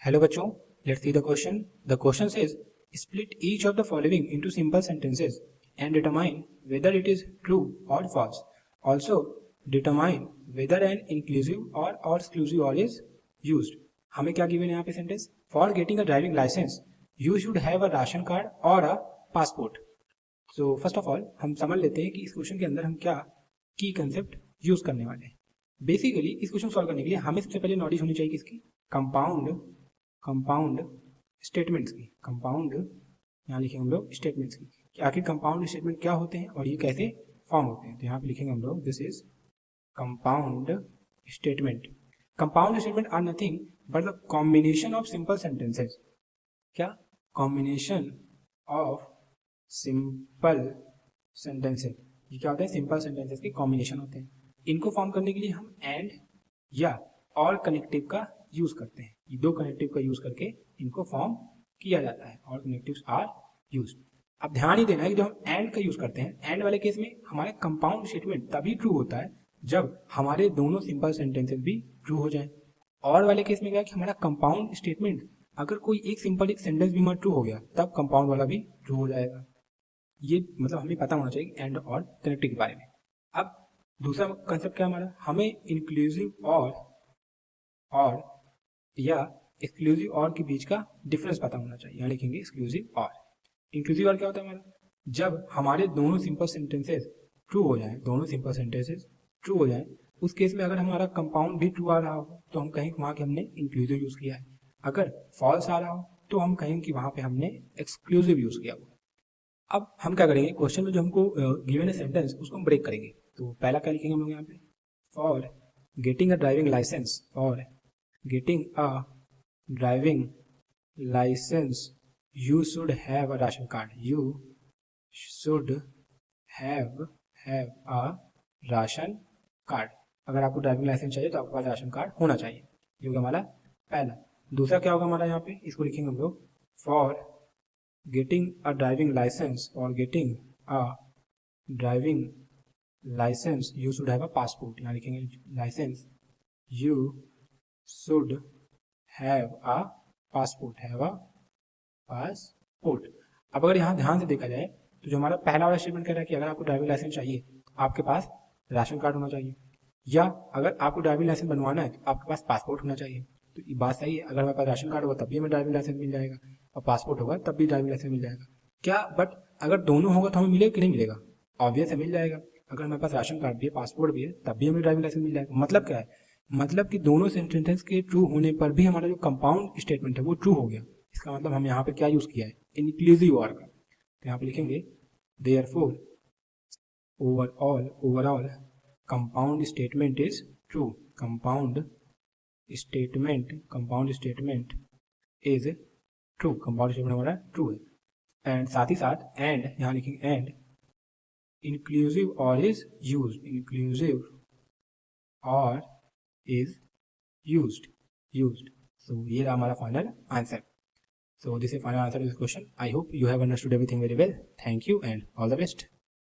Hello बच्चों, let's see the question. The question says split each of the following into simple sentences and determine whether it is true or false. Also determine whether an inclusive or exclusive or is used. हमें क्या given है यहाँ पे sentence? For getting a driving license you should have a ration card or a passport. So first of all हम समझ लेते हैं कि इस क्वेश्चन के अंदर हम क्या की कंसेप्ट यूज करने वाले हैं. बेसिकली इस क्वेश्चन सॉल्व करने के लिए हमें सबसे पहले नॉलेज होनी चाहिए किसकी? कंपाउंड स्टेटमेंट्स की. कंपाउंड यहाँ लिखेंगे हम लोग स्टेटमेंट्स की कि आखिर कंपाउंड स्टेटमेंट क्या होते हैं और ये कैसे फॉर्म होते हैं. तो यहाँ पे लिखेंगे हम लोग this is compound statement. Compound statement are nothing but the combination of simple sentences. क्या? Combination of simple sentences. ये क्या होता है? सिंपल सेंटेंसेस के कॉम्बिनेशन होते हैं. इनको फॉर्म करने के लिए हम एंड या और कनेक्टिव का यूज करते हैं. ये दो कनेक्टिव का यूज करके इनको फॉर्म किया जाता है और कनेक्टिव्स आर यूज्ड. अब ध्यान ही देना है कि जब हम एंड का यूज करते हैं, एंड वाले केस में हमारा कंपाउंड स्टेटमेंट तभी ट्रू होता है जब हमारे दोनों सिंपल सेंटेंसेस भी ट्रू हो जाए. और वाले केस में क्या है कि हमारा कंपाउंड स्टेटमेंट अगर कोई एक सिंपल एक सेंटेंस भी हमारा ट्रू हो गया तब कंपाउंड वाला भी ट्रू हो जाएगा. ये मतलब हमें पता होना चाहिए एंड और कनेक्टिव के बारे में. अब दूसरा कंसेप्ट क्या हमारा? हमें इंक्लूसिव और या एक्सक्लूसिव और के बीच का डिफरेंस पता होना चाहिए. यहाँ लिखेंगे एक्सक्लूसिव और. इंक्लूसिव और क्या होता है हमारा? जब हमारे दोनों सिंपल सेंटेंसेस ट्रू हो जाएं, दोनों सिंपल सेंटेंसेस ट्रू हो जाएं, उस केस में अगर हमारा कंपाउंड भी ट्रू आ रहा हो तो हम कहें वहाँ कि हमने इंक्लूसिव यूज किया है. अगर फॉल्स आ रहा हो तो हम कहें कि वहाँ पे हमने एक्सक्लूसिव यूज किया हुआ. अब हम क्या करेंगे? क्वेश्चन में जो हमको गिवन है सेंटेंस उसको हम ब्रेक करेंगे. तो पहला क्या लिखेंगे हम लोग यहाँ पे? For getting a driving license, फॉर getting a driving license you should have a ration card. You should have a ration card. अगर आपको ड्राइविंग लाइसेंस चाहिए तो आपके पास राशन कार्ड होना चाहिए. ये होगा हमारा पहला. दूसरा क्या होगा हमारा? यहाँ पे इसको लिखेंगे हम लोग for getting a driving licence और getting a driving licence you should have a passport. यहाँ लिखेंगे licence you should have a passport, have a passport. अब अगर यहाँ ध्यान से देखा जाए तो जो हमारा पहला वाला स्टेटमेंट कह रहा है कि अगर आपको ड्राइविंग लाइसेंस चाहिए आपके पास राशन कार्ड होना चाहिए, या अगर आपको ड्राइविंग लाइसेंस बनवाना है तो आपके पास पासपोर्ट होना चाहिए. तो ये बात सही है. अगर हमारे पास राशन कार्ड होगा तब भी हमें ड्राइविंग लाइसेंस मिल जाएगा और पासपोर्ट होगा तब भी ड्राइविंग लाइसेंस मिल जाएगा. क्या? बट अगर दोनों होगा तो हमें मिलेगा कि नहीं मिलेगा? ऑब्वियस है, मिल जाएगा. अगर हमारे पास राशन कार्ड भी है, पासपोर्ट भी है, तब भी हमें ड्राइविंग लाइसेंस मिल जाएगा. मतलब क्या है? मतलब कि दोनों सेंटेंसेस के ट्रू होने पर भी हमारा जो कंपाउंड स्टेटमेंट है वो ट्रू हो गया. इसका मतलब हम यहाँ पे क्या यूज किया है? इंक्लूसिव और का. तो यहाँ पे लिखेंगे therefore overall compound statement is true. Compound statement is true. Compound statement हमारा ट्रू है. एंड साथ ही साथ एंड यहाँ लिखेंगे एंड इंक्लूसिव और इज यूज्ड. इंक्लूसिव और is used. So here हमारा final answer. So this is final answer to this question. I hope you have understood everything very well. Thank you and all the best.